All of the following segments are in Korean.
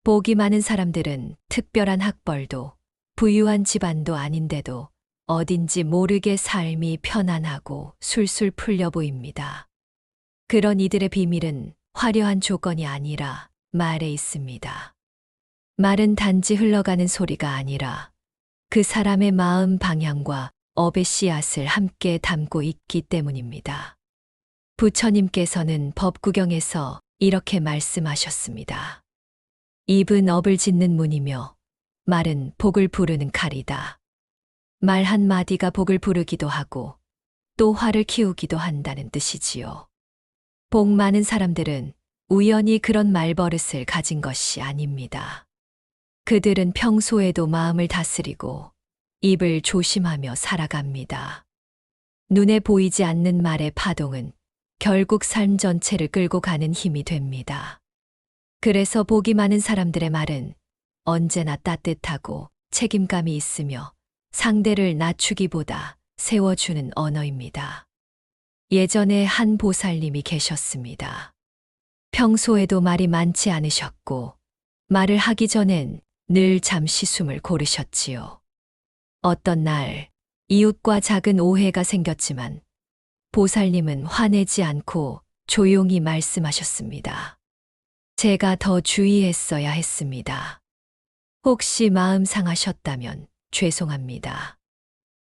복이 많은 사람들은 특별한 학벌도 부유한 집안도 아닌데도 어딘지 모르게 삶이 편안하고 술술 풀려 보입니다. 그런 이들의 비밀은 화려한 조건이 아니라 말에 있습니다. 말은 단지 흘러가는 소리가 아니라 그 사람의 마음 방향과 업의 씨앗을 함께 담고 있기 때문입니다. 부처님께서는 법구경에서 이렇게 말씀하셨습니다. 입은 업을 짓는 문이며 말은 복을 부르는 칼이다. 말 한마디가 복을 부르기도 하고 또 화를 키우기도 한다는 뜻이지요. 복 많은 사람들은 우연히 그런 말버릇을 가진 것이 아닙니다. 그들은 평소에도 마음을 다스리고 입을 조심하며 살아갑니다. 눈에 보이지 않는 말의 파동은 결국 삶 전체를 끌고 가는 힘이 됩니다. 그래서 복이 많은 사람들의 말은 언제나 따뜻하고 책임감이 있으며 상대를 낮추기보다 세워주는 언어입니다. 예전에 한 보살님이 계셨습니다. 평소에도 말이 많지 않으셨고 말을 하기 전엔 늘 잠시 숨을 고르셨지요. 어떤 날 이웃과 작은 오해가 생겼지만 보살님은 화내지 않고 조용히 말씀하셨습니다. 제가 더 주의했어야 했습니다. 혹시 마음 상하셨다면 죄송합니다.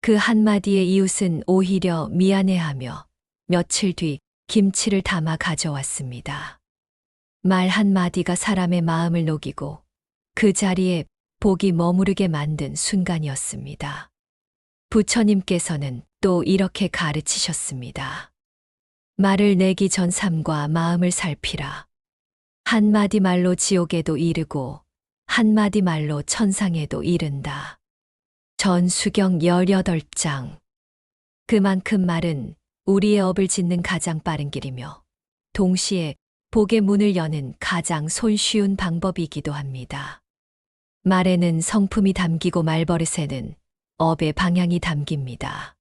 그 한마디에 이웃은 오히려 미안해하며 며칠 뒤 김치를 담아 가져왔습니다. 말 한마디가 사람의 마음을 녹이고 그 자리에 복이 머무르게 만든 순간이었습니다. 부처님께서는 또 이렇게 가르치셨습니다. 말을 내기 전 삶과 마음을 살피라. 한마디 말로 지옥에도 이르고 한마디 말로 천상에도 이른다. 전수경 18장. 그만큼 말은 우리의 업을 짓는 가장 빠른 길이며 동시에 복의 문을 여는 가장 손쉬운 방법이기도 합니다. 말에는 성품이 담기고 말버릇에는 업의 방향이 담깁니다.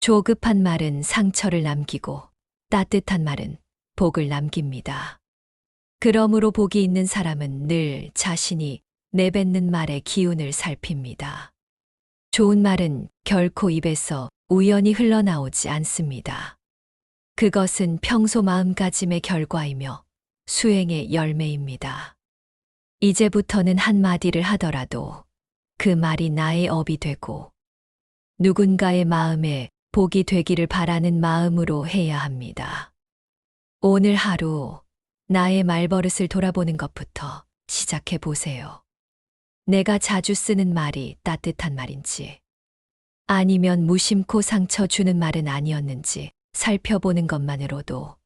조급한 말은 상처를 남기고 따뜻한 말은 복을 남깁니다. 그러므로 복이 있는 사람은 늘 자신이 내뱉는 말의 기운을 살핍니다. 좋은 말은 결코 입에서 우연히 흘러나오지 않습니다. 그것은 평소 마음가짐의 결과이며 수행의 열매입니다. 이제부터는 한마디를 하더라도 그 말이 나의 업이 되고 누군가의 마음에 복이 되기를 바라는 마음으로 해야 합니다. 오늘 하루 나의 말버릇을 돌아보는 것부터 시작해 보세요. 내가 자주 쓰는 말이 따뜻한 말인지 아니면 무심코 상처 주는 말은 아니었는지 살펴보는 것만으로도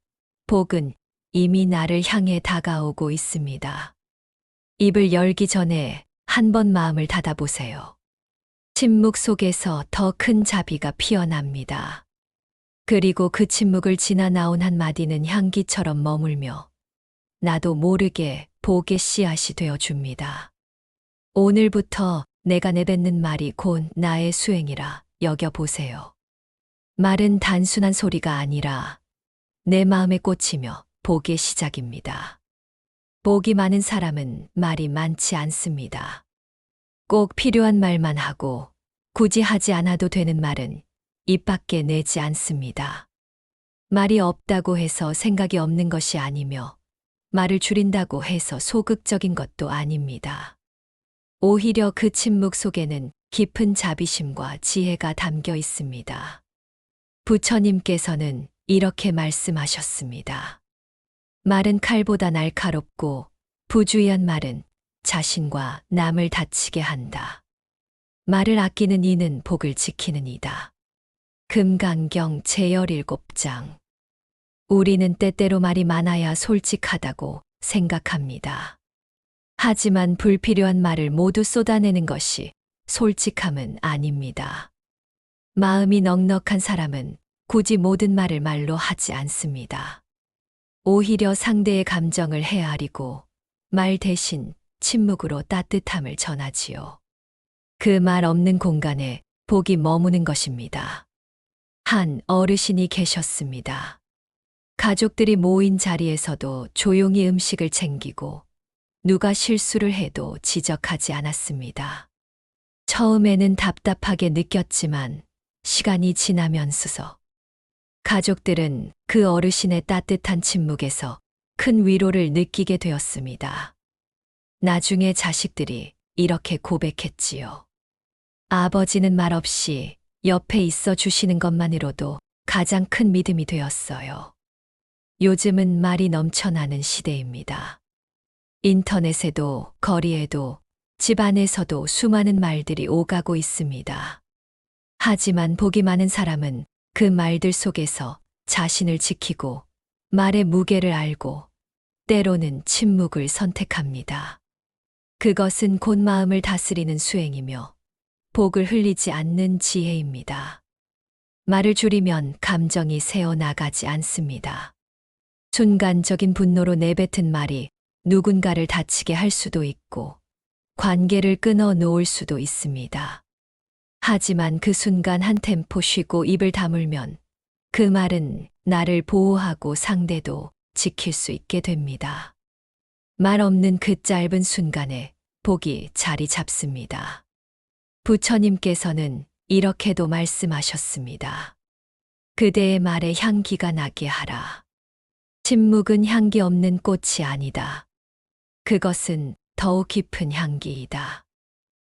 복은 이미 나를 향해 다가오고 있습니다. 입을 열기 전에 한 번 마음을 닫아보세요. 침묵 속에서 더 큰 자비가 피어납니다. 그리고 그 침묵을 지나 나온 한마디는 향기처럼 머물며 나도 모르게 복의 씨앗이 되어줍니다. 오늘부터 내가 내뱉는 말이 곧 나의 수행이라 여겨보세요. 말은 단순한 소리가 아니라 내 마음에 꽂히며 복의 시작입니다. 복이 많은 사람은 말이 많지 않습니다. 꼭 필요한 말만 하고 굳이 하지 않아도 되는 말은 입 밖에 내지 않습니다. 말이 없다고 해서 생각이 없는 것이 아니며 말을 줄인다고 해서 소극적인 것도 아닙니다. 오히려 그 침묵 속에는 깊은 자비심과 지혜가 담겨 있습니다. 부처님께서는 이렇게 말씀하셨습니다. 말은 칼보다 날카롭고 부주의한 말은 자신과 남을 다치게 한다. 말을 아끼는 이는 복을 지키는 이다. 금강경 제17장. 우리는 때때로 말이 많아야 솔직하다고 생각합니다. 하지만 불필요한 말을 모두 쏟아내는 것이 솔직함은 아닙니다. 마음이 넉넉한 사람은 굳이 모든 말을 말로 하지 않습니다. 오히려 상대의 감정을 헤아리고 말 대신 침묵으로 따뜻함을 전하지요. 그 말 없는 공간에 복이 머무는 것입니다. 한 어르신이 계셨습니다. 가족들이 모인 자리에서도 조용히 음식을 챙기고 누가 실수를 해도 지적하지 않았습니다. 처음에는 답답하게 느꼈지만 시간이 지나면서 가족들은 그 어르신의 따뜻한 침묵에서 큰 위로를 느끼게 되었습니다. 나중에 자식들이 이렇게 고백했지요. 아버지는 말없이 옆에 있어 주시는 것만으로도 가장 큰 믿음이 되었어요. 요즘은 말이 넘쳐나는 시대입니다. 인터넷에도 거리에도 집 안에서도 수많은 말들이 오가고 있습니다. 하지만 복이 많은 사람은 그 말들 속에서 자신을 지키고 말의 무게를 알고 때로는 침묵을 선택합니다. 그것은 곧 마음을 다스리는 수행이며 복을 흘리지 않는 지혜입니다. 말을 줄이면 감정이 새어나가지 않습니다. 순간적인 분노로 내뱉은 말이 누군가를 다치게 할 수도 있고 관계를 끊어 놓을 수도 있습니다. 하지만 그 순간 한 템포 쉬고 입을 다물면 그 말은 나를 보호하고 상대도 지킬 수 있게 됩니다. 말 없는 그 짧은 순간에 복이 자리 잡습니다. 부처님께서는 이렇게도 말씀하셨습니다. 그대의 말에 향기가 나게 하라. 침묵은 향기 없는 꽃이 아니다. 그것은 더욱 깊은 향기이다.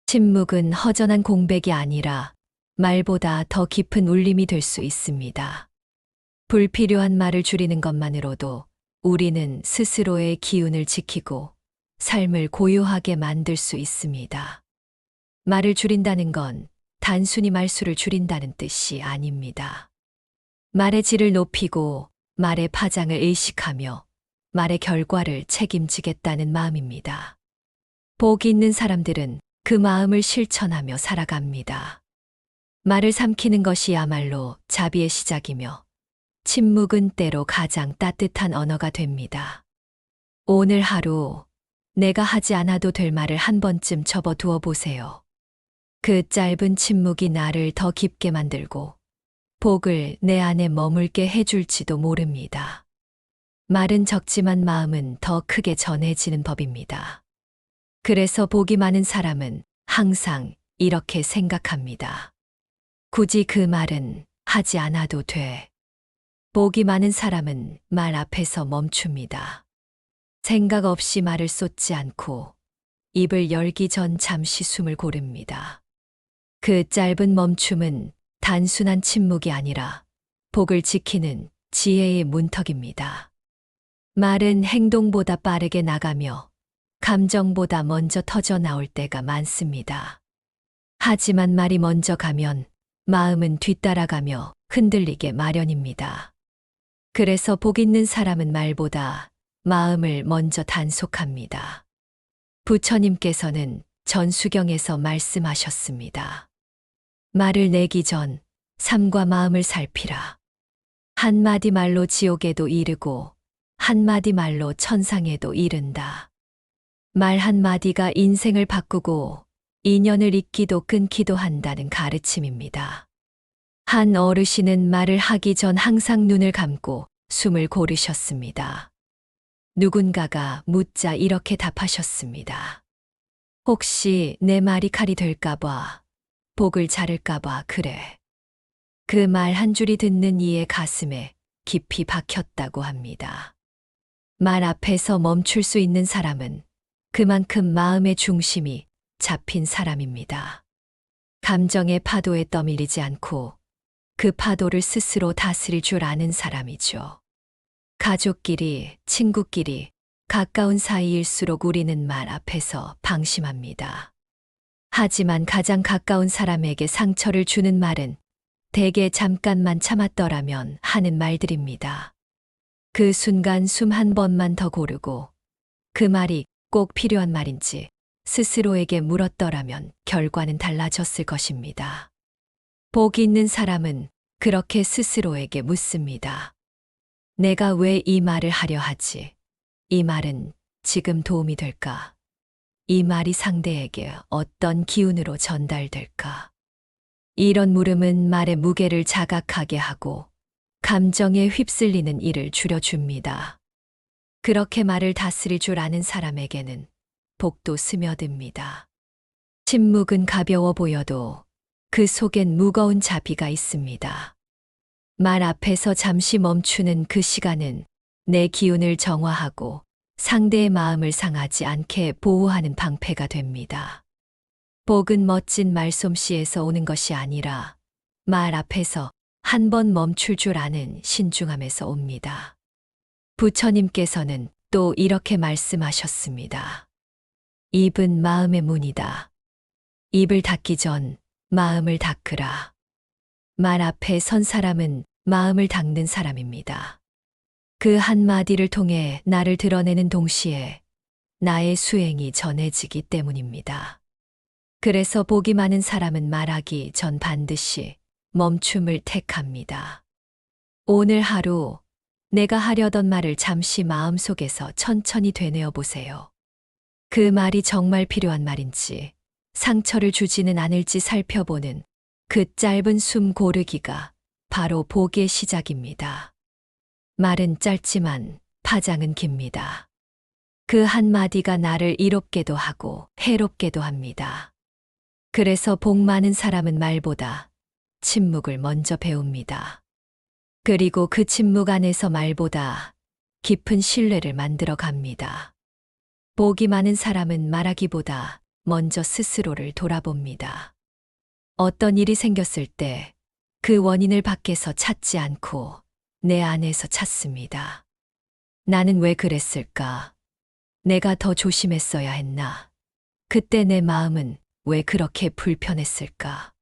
침묵은 허전한 공백이 아니라 말보다 더 깊은 울림이 될 수 있습니다. 불필요한 말을 줄이는 것만으로도 우리는 스스로의 기운을 지키고 삶을 고요하게 만들 수 있습니다. 말을 줄인다는 건 단순히 말수를 줄인다는 뜻이 아닙니다. 말의 질을 높이고 말의 파장을 의식하며 말의 결과를 책임지겠다는 마음입니다. 복 있는 사람들은 그 마음을 실천하며 살아갑니다. 말을 삼키는 것이야말로 자비의 시작이며 침묵은 때로 가장 따뜻한 언어가 됩니다. 오늘 하루 내가 하지 않아도 될 말을 한 번쯤 접어두어 보세요. 그 짧은 침묵이 나를 더 깊게 만들고 복을 내 안에 머물게 해줄지도 모릅니다. 말은 적지만 마음은 더 크게 전해지는 법입니다. 그래서 복이 많은 사람은 항상 이렇게 생각합니다. 굳이 그 말은 하지 않아도 돼. 복이 많은 사람은 말 앞에서 멈춥니다. 생각 없이 말을 쏟지 않고 입을 열기 전 잠시 숨을 고릅니다. 그 짧은 멈춤은 단순한 침묵이 아니라 복을 지키는 지혜의 문턱입니다. 말은 행동보다 빠르게 나가며 감정보다 먼저 터져 나올 때가 많습니다. 하지만 말이 먼저 가면 마음은 뒤따라가며 흔들리게 마련입니다. 그래서 복 있는 사람은 말보다 마음을 먼저 단속합니다. 부처님께서는 전수경에서 말씀하셨습니다. 말을 내기 전 삶과 마음을 살피라. 한마디 말로 지옥에도 이르고 한마디 말로 천상에도 이른다. 말 한마디가 인생을 바꾸고 인연을 잇기도 끊기도 한다는 가르침입니다. 한 어르신은 말을 하기 전 항상 눈을 감고 숨을 고르셨습니다. 누군가가 묻자 이렇게 답하셨습니다. 혹시 내 말이 칼이 될까봐, 복을 자를까봐 그래. 그 말 한 줄이 듣는 이의 가슴에 깊이 박혔다고 합니다. 말 앞에서 멈출 수 있는 사람은 그만큼 마음의 중심이 잡힌 사람입니다. 감정의 파도에 떠밀리지 않고 그 파도를 스스로 다스릴 줄 아는 사람이죠. 가족끼리, 친구끼리, 가까운 사이일수록 우리는 말 앞에서 방심합니다. 하지만 가장 가까운 사람에게 상처를 주는 말은 대개 잠깐만 참았더라면 하는 말들입니다. 그 순간 숨 한 번만 더 고르고 그 말이 꼭 필요한 말인지 스스로에게 물었더라면 결과는 달라졌을 것입니다. 복 있는 사람은 그렇게 스스로에게 묻습니다. 내가 왜 이 말을 하려 하지? 이 말은 지금 도움이 될까? 이 말이 상대에게 어떤 기운으로 전달될까? 이런 물음은 말의 무게를 자각하게 하고 감정에 휩쓸리는 일을 줄여줍니다. 그렇게 말을 다스릴 줄 아는 사람에게는 복도 스며듭니다. 침묵은 가벼워 보여도 그 속엔 무거운 자비가 있습니다. 말 앞에서 잠시 멈추는 그 시간은 내 기운을 정화하고 상대의 마음을 상하지 않게 보호하는 방패가 됩니다. 복은 멋진 말솜씨에서 오는 것이 아니라 말 앞에서 한 번 멈출 줄 아는 신중함에서 옵니다. 부처님께서는 또 이렇게 말씀하셨습니다. 입은 마음의 문이다. 입을 닫기 전 마음을 닦으라. 말 앞에 선 사람은 마음을 닦는 사람입니다. 그 한마디를 통해 나를 드러내는 동시에 나의 수행이 전해지기 때문입니다. 그래서 복이 많은 사람은 말하기 전 반드시 멈춤을 택합니다. 오늘 하루 내가 하려던 말을 잠시 마음속에서 천천히 되뇌어 보세요. 그 말이 정말 필요한 말인지 상처를 주지는 않을지 살펴보는 그 짧은 숨 고르기가 바로 복의 시작입니다. 말은 짧지만 파장은 깁니다. 그 한마디가 나를 이롭게도 하고 해롭게도 합니다. 그래서 복 많은 사람은 말보다 침묵을 먼저 배웁니다. 그리고 그 침묵 안에서 말보다 깊은 신뢰를 만들어 갑니다. 복이 많은 사람은 말하기보다 먼저 스스로를 돌아봅니다. 어떤 일이 생겼을 때 그 원인을 밖에서 찾지 않고 내 안에서 찾습니다. 나는 왜 그랬을까? 내가 더 조심했어야 했나? 그때 내 마음은 왜 그렇게 불편했을까?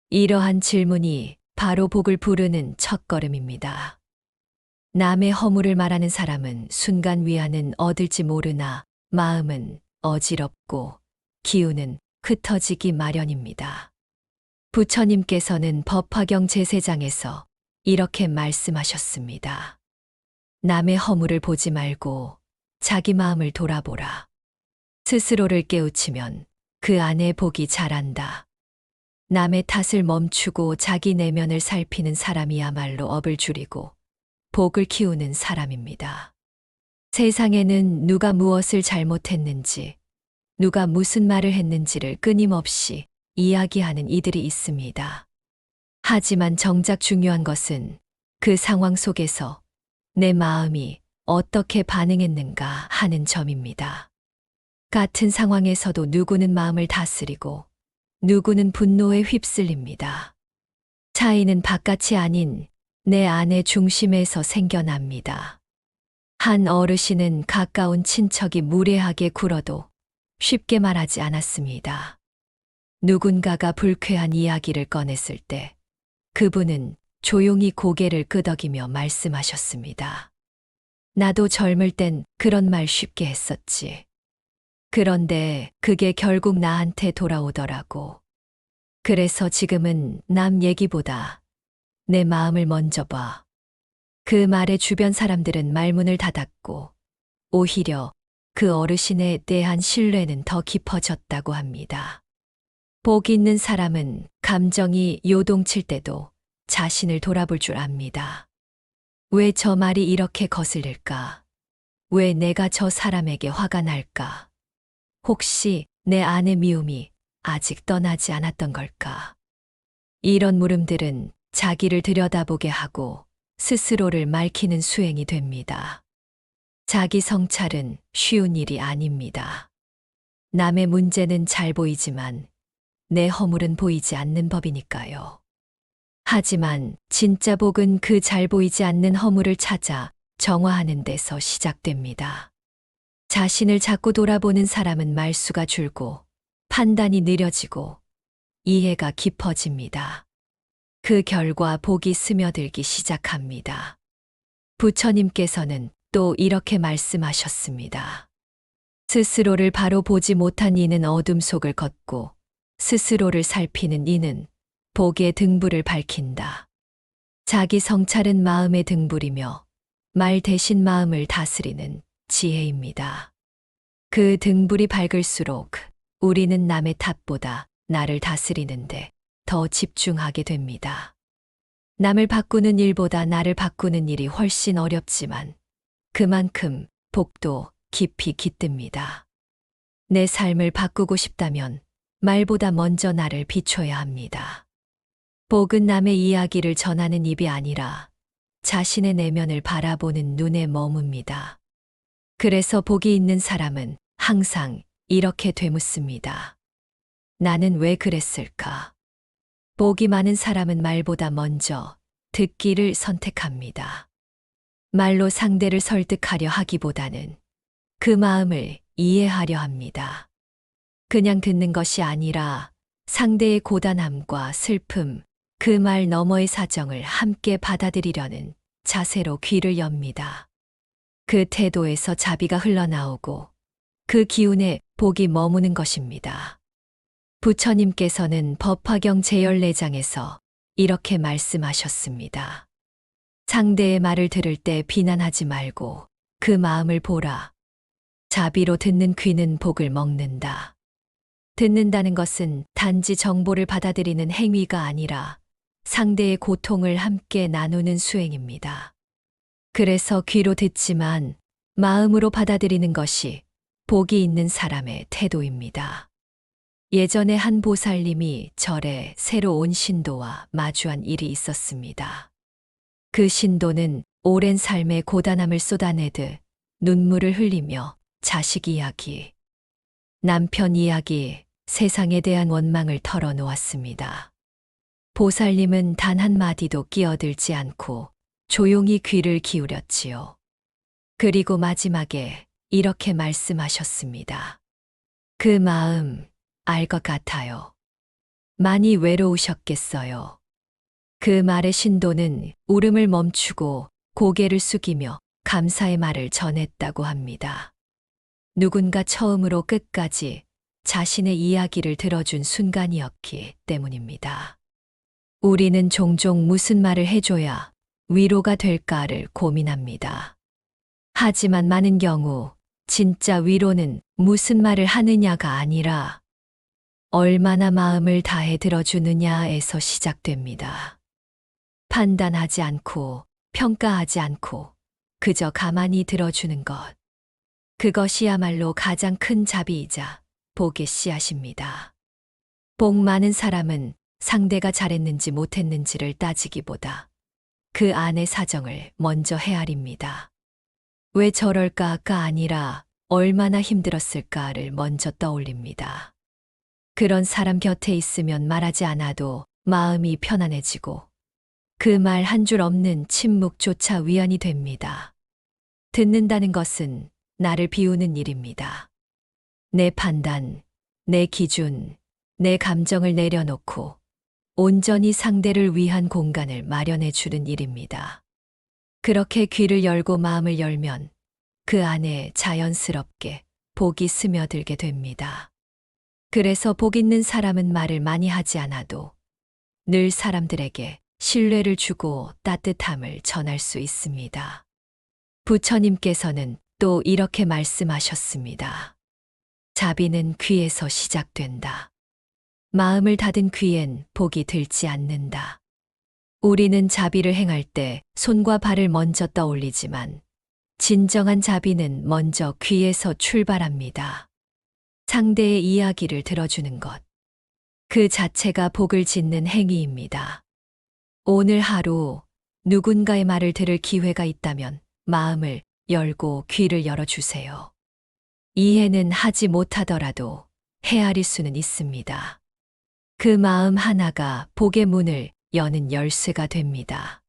이러한 질문이 바로 복을 부르는 첫걸음입니다. 남의 허물을 말하는 사람은 순간 위안은 얻을지 모르나 마음은 어지럽고 기운은 흩어지기 마련입니다. 부처님께서는 법화경 제3장에서 이렇게 말씀하셨습니다. 남의 허물을 보지 말고 자기 마음을 돌아보라. 스스로를 깨우치면 그 안에 복이 자란다. 남의 탓을 멈추고 자기 내면을 살피는 사람이야말로 업을 줄이고 복을 키우는 사람입니다. 세상에는 누가 무엇을 잘못했는지, 누가 무슨 말을 했는지를 끊임없이 이야기하는 이들이 있습니다. 하지만 정작 중요한 것은 그 상황 속에서 내 마음이 어떻게 반응했는가 하는 점입니다. 같은 상황에서도 누구는 마음을 다스리고 누구는 분노에 휩쓸립니다. 차이는 바깥이 아닌 내 안의 중심에서 생겨납니다. 한 어르신은 가까운 친척이 무례하게 굴어도 쉽게 말하지 않았습니다. 누군가가 불쾌한 이야기를 꺼냈을 때 그분은 조용히 고개를 끄덕이며 말씀하셨습니다. 나도 젊을 땐 그런 말 쉽게 했었지. 그런데 그게 결국 나한테 돌아오더라고. 그래서 지금은 남 얘기보다 내 마음을 먼저 봐. 그 말에 주변 사람들은 말문을 닫았고 오히려 그 어르신에 대한 신뢰는 더 깊어졌다고 합니다. 복 있는 사람은 감정이 요동칠 때도 자신을 돌아볼 줄 압니다. 왜 저 말이 이렇게 거슬릴까? 왜 내가 저 사람에게 화가 날까? 혹시 내 안의 미움이 아직 떠나지 않았던 걸까? 이런 물음들은 자기를 들여다보게 하고 스스로를 맑히는 수행이 됩니다. 자기 성찰은 쉬운 일이 아닙니다. 남의 문제는 잘 보이지만 내 허물은 보이지 않는 법이니까요. 하지만 진짜 복은 그 잘 보이지 않는 허물을 찾아 정화하는 데서 시작됩니다. 자신을 자꾸 돌아보는 사람은 말수가 줄고 판단이 느려지고 이해가 깊어집니다. 그 결과 복이 스며들기 시작합니다. 부처님께서는 또 이렇게 말씀하셨습니다. 스스로를 바로 보지 못한 이는 어둠 속을 걷고 스스로를 살피는 이는 복의 등불을 밝힌다. 자기 성찰은 마음의 등불이며 말 대신 마음을 다스리는 지혜입니다. 그 등불이 밝을수록 우리는 남의 탓보다 나를 다스리는데 더 집중하게 됩니다. 남을 바꾸는 일보다 나를 바꾸는 일이 훨씬 어렵지만 그만큼 복도 깊이 깃듭니다. 내 삶을 바꾸고 싶다면 말보다 먼저 나를 비춰야 합니다. 복은 남의 이야기를 전하는 입이 아니라 자신의 내면을 바라보는 눈에 머뭅니다. 그래서 복이 있는 사람은 항상 이렇게 되묻습니다. 나는 왜 그랬을까? 복이 많은 사람은 말보다 먼저 듣기를 선택합니다. 말로 상대를 설득하려 하기보다는 그 마음을 이해하려 합니다. 그냥 듣는 것이 아니라 상대의 고단함과 슬픔, 그 말 너머의 사정을 함께 받아들이려는 자세로 귀를 엽니다. 그 태도에서 자비가 흘러나오고 그 기운에 복이 머무는 것입니다. 부처님께서는 법화경 제14장에서 이렇게 말씀하셨습니다. 상대의 말을 들을 때 비난하지 말고 그 마음을 보라. 자비로 듣는 귀는 복을 먹는다. 듣는다는 것은 단지 정보를 받아들이는 행위가 아니라 상대의 고통을 함께 나누는 수행입니다. 그래서 귀로 듣지만 마음으로 받아들이는 것이 복이 있는 사람의 태도입니다. 예전에 한 보살님이 절에 새로 온 신도와 마주한 일이 있었습니다. 그 신도는 오랜 삶의 고단함을 쏟아내듯 눈물을 흘리며 자식 이야기, 남편 이야기, 세상에 대한 원망을 털어놓았습니다. 보살님은 단 한마디도 끼어들지 않고 조용히 귀를 기울였지요. 그리고 마지막에 이렇게 말씀하셨습니다. 그 마음 알 것 같아요. 많이 외로우셨겠어요. 그 말에 신도는 울음을 멈추고 고개를 숙이며 감사의 말을 전했다고 합니다. 누군가 처음으로 끝까지 자신의 이야기를 들어준 순간이었기 때문입니다. 우리는 종종 무슨 말을 해줘야 위로가 될까를 고민합니다. 하지만 많은 경우 진짜 위로는 무슨 말을 하느냐가 아니라 얼마나 마음을 다해 들어주느냐에서 시작됩니다. 판단하지 않고 평가하지 않고 그저 가만히 들어주는 것. 그것이야말로 가장 큰 자비이자 복의 씨앗입니다. 복 많은 사람은 상대가 잘했는지 못했는지를 따지기보다 그 안의 사정을 먼저 헤아립니다. 왜 저럴까가 아니라 얼마나 힘들었을까를 먼저 떠올립니다. 그런 사람 곁에 있으면 말하지 않아도 마음이 편안해지고 그 말 한 줄 없는 침묵조차 위안이 됩니다. 듣는다는 것은 나를 비우는 일입니다. 내 판단, 내 기준, 내 감정을 내려놓고 온전히 상대를 위한 공간을 마련해 주는 일입니다. 그렇게 귀를 열고 마음을 열면 그 안에 자연스럽게 복이 스며들게 됩니다. 그래서 복 있는 사람은 말을 많이 하지 않아도 늘 사람들에게 신뢰를 주고 따뜻함을 전할 수 있습니다. 부처님께서는 또 이렇게 말씀하셨습니다. 자비는 귀에서 시작된다. 마음을 닫은 귀엔 복이 들지 않는다. 우리는 자비를 행할 때 손과 발을 먼저 떠올리지만 진정한 자비는 먼저 귀에서 출발합니다. 상대의 이야기를 들어주는 것. 그 자체가 복을 짓는 행위입니다. 오늘 하루 누군가의 말을 들을 기회가 있다면 마음을 열고 귀를 열어주세요. 이해는 하지 못하더라도 헤아릴 수는 있습니다. 그 마음 하나가 복의 문을 여는 열쇠가 됩니다.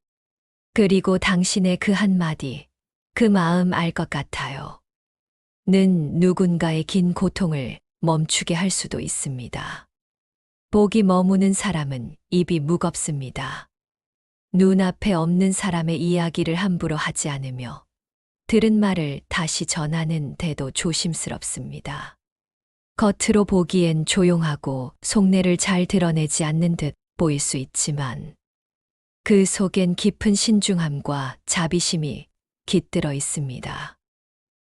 그리고 당신의 그 한마디, 그 마음 알 것 같아요. 는 누군가의 긴 고통을 멈추게 할 수도 있습니다. 복이 머무는 사람은 입이 무겁습니다. 눈앞에 없는 사람의 이야기를 함부로 하지 않으며 들은 말을 다시 전하는 데도 조심스럽습니다. 겉으로 보기엔 조용하고 속내를 잘 드러내지 않는 듯 보일 수 있지만 그 속엔 깊은 신중함과 자비심이 깃들어 있습니다.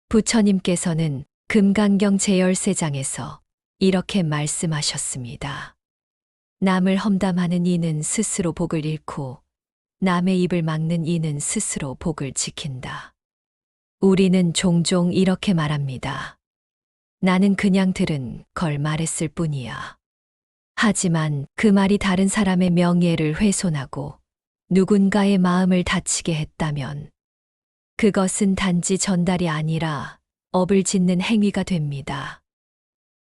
부처님께서는 금강경 제13장에서 이렇게 말씀하셨습니다. 남을 험담하는 이는 스스로 복을 잃고 남의 입을 막는 이는 스스로 복을 지킨다. 우리는 종종 이렇게 말합니다. 나는 그냥 들은 걸 말했을 뿐이야. 하지만 그 말이 다른 사람의 명예를 훼손하고 누군가의 마음을 다치게 했다면 그것은 단지 전달이 아니라 업을 짓는 행위가 됩니다.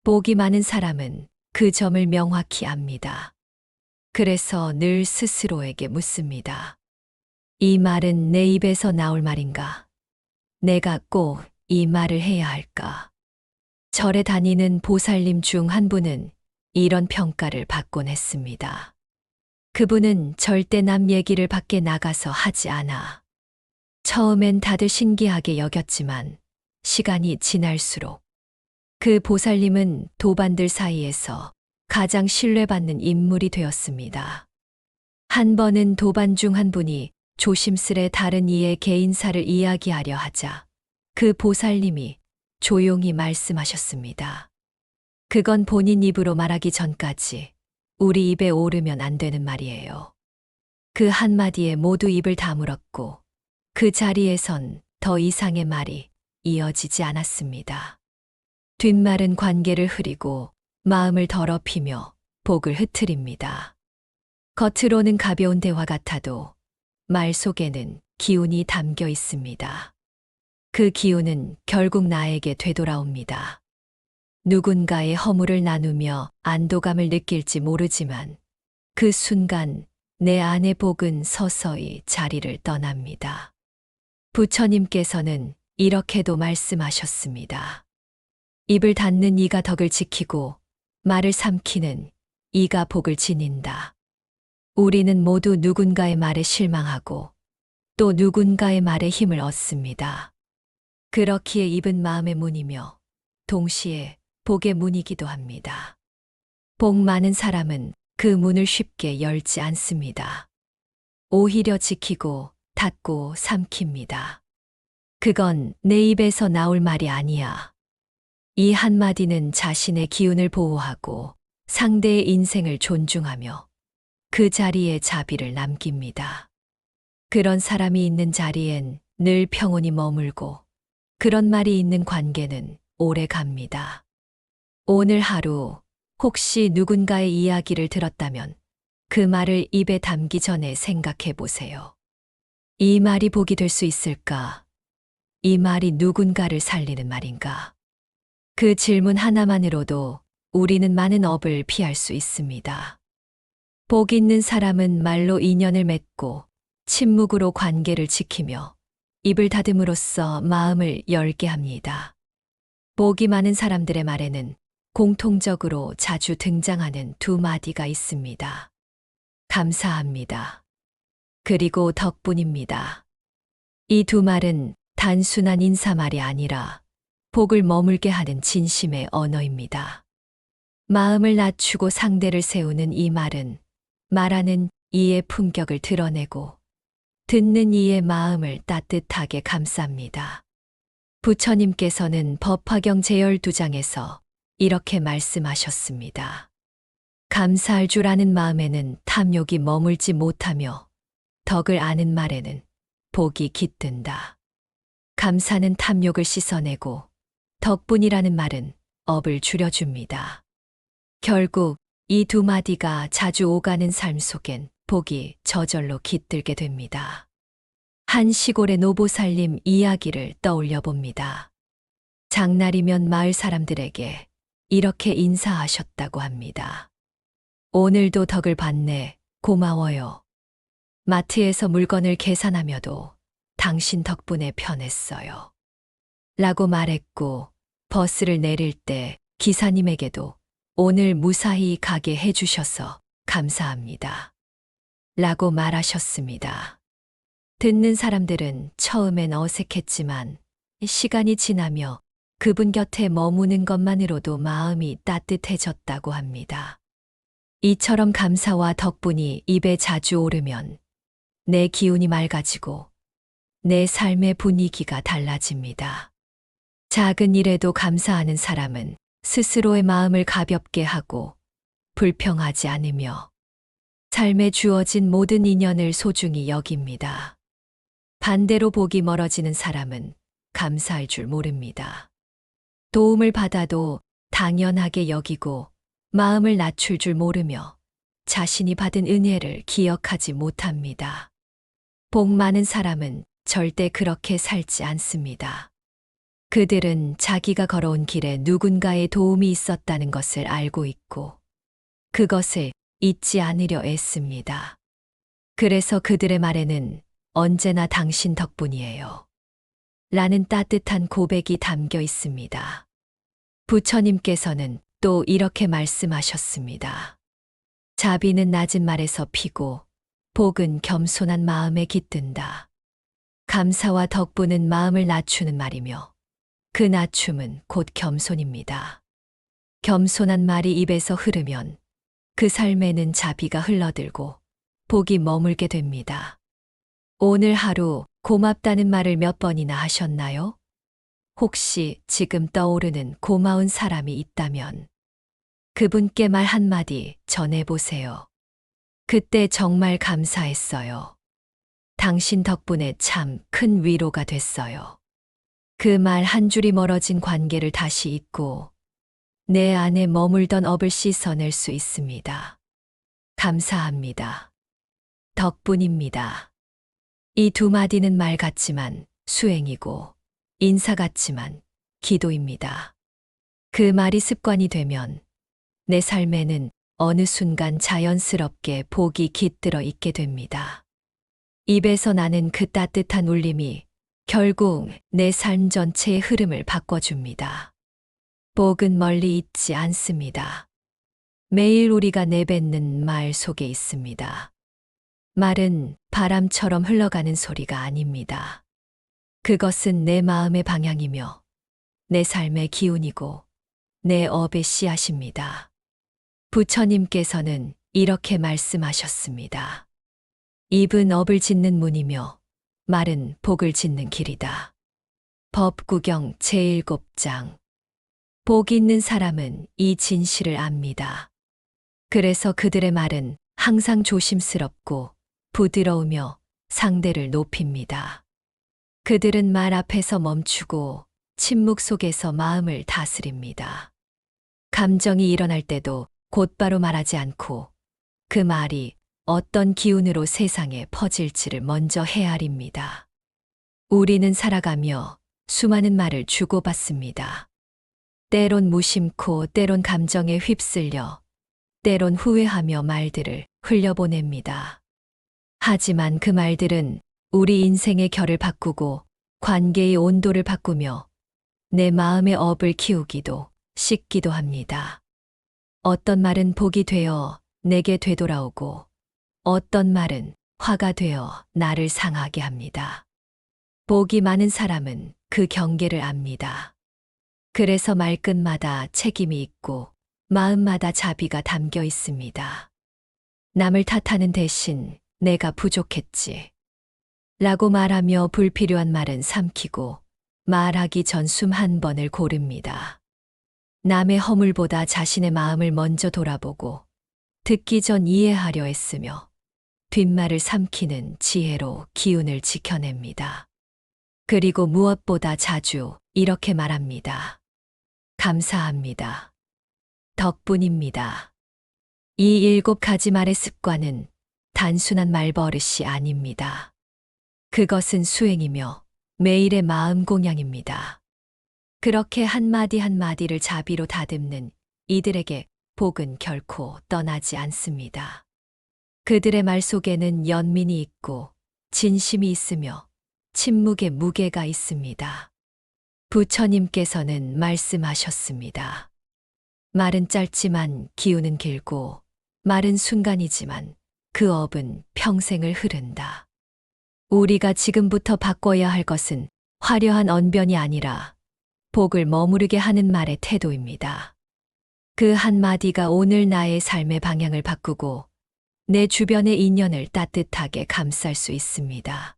복이 많은 사람은 그 점을 명확히 압니다. 그래서 늘 스스로에게 묻습니다. 이 말은 내 입에서 나올 말인가? 내가 꼭 이 말을 해야 할까? 절에 다니는 보살님 중 한 분은 이런 평가를 받곤 했습니다. 그분은 절대 남 얘기를 밖에 나가서 하지 않아. 처음엔 다들 신기하게 여겼지만 시간이 지날수록 그 보살님은 도반들 사이에서 가장 신뢰받는 인물이 되었습니다. 한 번은 도반 중 한 분이 조심스레 다른 이의 개인사를 이야기하려 하자 그 보살님이 조용히 말씀하셨습니다. 그건 본인 입으로 말하기 전까지 우리 입에 오르면 안 되는 말이에요. 그 한마디에 모두 입을 다물었고 그 자리에선 더 이상의 말이 이어지지 않았습니다. 뒷말은 관계를 흐리고 마음을 더럽히며 복을 흐트립니다. 겉으로는 가벼운 대화 같아도 말 속에는 기운이 담겨 있습니다. 그 기운은 결국 나에게 되돌아옵니다. 누군가의 허물을 나누며 안도감을 느낄지 모르지만 그 순간 내 안의 복은 서서히 자리를 떠납니다. 부처님께서는 이렇게도 말씀하셨습니다. 입을 닫는 이가 덕을 지키고 말을 삼키는 이가 복을 지닌다. 우리는 모두 누군가의 말에 실망하고 또 누군가의 말에 힘을 얻습니다. 그렇기에 입은 마음의 문이며 동시에 복의 문이기도 합니다. 복 많은 사람은 그 문을 쉽게 열지 않습니다. 오히려 지키고 닫고 삼킵니다. 그건 내 입에서 나올 말이 아니야. 이 한마디는 자신의 기운을 보호하고 상대의 인생을 존중하며 그 자리에 자비를 남깁니다. 그런 사람이 있는 자리엔 늘 평온이 머물고 그런 말이 있는 관계는 오래 갑니다. 오늘 하루 혹시 누군가의 이야기를 들었다면 그 말을 입에 담기 전에 생각해 보세요. 이 말이 복이 될 수 있을까? 이 말이 누군가를 살리는 말인가? 그 질문 하나만으로도 우리는 많은 업을 피할 수 있습니다. 복 있는 사람은 말로 인연을 맺고 침묵으로 관계를 지키며 입을 닫음으로써 마음을 열게 합니다. 복이 많은 사람들의 말에는 공통적으로 자주 등장하는 두 마디가 있습니다. 감사합니다. 그리고 덕분입니다. 이 두 말은 단순한 인사말이 아니라 복을 머물게 하는 진심의 언어입니다. 마음을 낮추고 상대를 세우는 이 말은 말하는 이의 품격을 드러내고 듣는 이의 마음을 따뜻하게 감쌉니다. 부처님께서는 법화경 제12장에서 이렇게 말씀하셨습니다. 감사할 줄 아는 마음에는 탐욕이 머물지 못하며 덕을 아는 말에는 복이 깃든다. 감사는 탐욕을 씻어내고 덕분이라는 말은 업을 줄여줍니다. 결국 이 두 마디가 자주 오가는 삶 속엔 복이 저절로 깃들게 됩니다. 한 시골의 노보살님 이야기를 떠올려 봅니다. 장날이면 마을 사람들에게 이렇게 인사하셨다고 합니다. 오늘도 덕을 받네, 고마워요. 마트에서 물건을 계산하며도 당신 덕분에 편했어요. 라고 말했고 버스를 내릴 때 기사님에게도 오늘 무사히 가게 해주셔서 감사합니다. 라고 말하셨습니다. 듣는 사람들은 처음엔 어색했지만 시간이 지나며 그분 곁에 머무는 것만으로도 마음이 따뜻해졌다고 합니다. 이처럼 감사와 덕분이 입에 자주 오르면 내 기운이 맑아지고 내 삶의 분위기가 달라집니다. 작은 일에도 감사하는 사람은 스스로의 마음을 가볍게 하고 불평하지 않으며 삶에 주어진 모든 인연을 소중히 여깁니다. 반대로 복이 멀어지는 사람은 감사할 줄 모릅니다. 도움을 받아도 당연하게 여기고 마음을 낮출 줄 모르며 자신이 받은 은혜를 기억하지 못합니다. 복 많은 사람은 절대 그렇게 살지 않습니다. 그들은 자기가 걸어온 길에 누군가의 도움이 있었다는 것을 알고 있고 그것을 잊지 않으려 애씁니다. 그래서 그들의 말에는 언제나 당신 덕분이에요. 라는 따뜻한 고백이 담겨 있습니다. 부처님께서는 또 이렇게 말씀하셨습니다. 자비는 낮은 말에서 피고 복은 겸손한 마음에 깃든다. 감사와 덕분은 마음을 낮추는 말이며 그 낮춤은 곧 겸손입니다. 겸손한 말이 입에서 흐르면 그 삶에는 자비가 흘러들고 복이 머물게 됩니다. 오늘 하루 고맙다는 말을 몇 번이나 하셨나요? 혹시 지금 떠오르는 고마운 사람이 있다면 그분께 말 한마디 전해보세요. 그때 정말 감사했어요. 당신 덕분에 참 큰 위로가 됐어요. 그 말 한 줄이 멀어진 관계를 다시 잇고 내 안에 머물던 업을 씻어낼 수 있습니다. 감사합니다. 덕분입니다. 이 두 마디는 말 같지만 수행이고 인사 같지만 기도입니다. 그 말이 습관이 되면 내 삶에는 어느 순간 자연스럽게 복이 깃들어 있게 됩니다. 입에서 나는 그 따뜻한 울림이 결국 내 삶 전체의 흐름을 바꿔줍니다. 복은 멀리 있지 않습니다. 매일 우리가 내뱉는 말 속에 있습니다. 말은 바람처럼 흘러가는 소리가 아닙니다. 그것은 내 마음의 방향이며 내 삶의 기운이고 내 업의 씨앗입니다. 부처님께서는 이렇게 말씀하셨습니다. 입은 업을 짓는 문이며 말은 복을 짓는 길이다. 법구경 제7장. 복 있는 사람은 이 진실을 압니다. 그래서 그들의 말은 항상 조심스럽고 부드러우며 상대를 높입니다. 그들은 말 앞에서 멈추고 침묵 속에서 마음을 다스립니다. 감정이 일어날 때도 곧바로 말하지 않고 그 말이 어떤 기운으로 세상에 퍼질지를 먼저 헤아립니다. 우리는 살아가며 수많은 말을 주고받습니다. 때론 무심코 때론 감정에 휩쓸려 때론 후회하며 말들을 흘려보냅니다. 하지만 그 말들은 우리 인생의 결을 바꾸고 관계의 온도를 바꾸며 내 마음의 업을 키우기도 씻기도 합니다. 어떤 말은 복이 되어 내게 되돌아오고 어떤 말은 화가 되어 나를 상하게 합니다. 복이 많은 사람은 그 경계를 압니다. 그래서 말끝마다 책임이 있고 마음마다 자비가 담겨 있습니다. 남을 탓하는 대신 내가 부족했지 라고 말하며 불필요한 말은 삼키고 말하기 전 숨 한 번을 고릅니다. 남의 허물보다 자신의 마음을 먼저 돌아보고 듣기 전 이해하려 애쓰며 뒷말을 삼키는 지혜로 기운을 지켜냅니다. 그리고 무엇보다 자주 이렇게 말합니다. 감사합니다. 덕분입니다. 이 7가지 말의 습관은 단순한 말버릇이 아닙니다. 그것은 수행이며 매일의 마음 공양입니다. 그렇게 한마디 한마디를 자비로 다듬는 이들에게 복은 결코 떠나지 않습니다. 그들의 말 속에는 연민이 있고 진심이 있으며 침묵의 무게가 있습니다. 부처님께서는 말씀하셨습니다. 말은 짧지만 기운은 길고 말은 순간이지만 그 업은 평생을 흐른다. 우리가 지금부터 바꿔야 할 것은 화려한 언변이 아니라 복을 머무르게 하는 말의 태도입니다. 그 한마디가 오늘 나의 삶의 방향을 바꾸고 내 주변의 인연을 따뜻하게 감쌀 수 있습니다.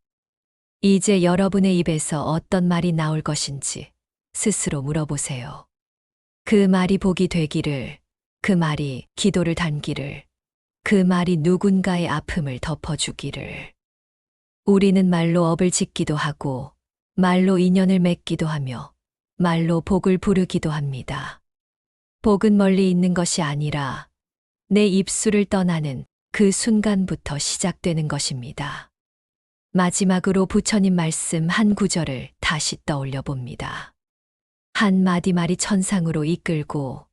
이제 여러분의 입에서 어떤 말이 나올 것인지 스스로 물어보세요. 그 말이 복이 되기를, 그 말이 기도를 담기를, 그 말이 누군가의 아픔을 덮어주기를. 우리는 말로 업을 짓기도 하고 말로 인연을 맺기도 하며 말로 복을 부르기도 합니다. 복은 멀리 있는 것이 아니라 내 입술을 떠나는 그 순간부터 시작되는 것입니다. 마지막으로 부처님 말씀 한 구절을 다시 떠올려 봅니다. 한 마디 말이 천상으로 이끌고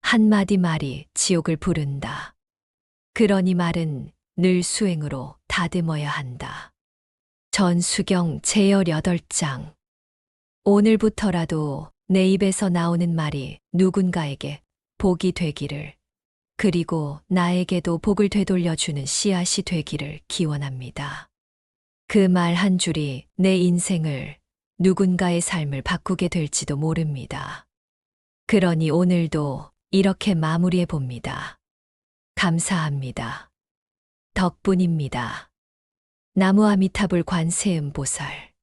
한 마디 말이 지옥을 부른다. 그러니 말은 늘 수행으로 다듬어야 한다. 전수경 제18장. 오늘부터라도 내 입에서 나오는 말이 누군가에게 복이 되기를, 그리고 나에게도 복을 되돌려주는 씨앗이 되기를 기원합니다. 그 말 한 줄이 내 인생을, 누군가의 삶을 바꾸게 될지도 모릅니다. 그러니 오늘도 이렇게 마무리해 봅니다. 감사합니다. 덕분입니다. 나무 아미타불 관세음보살.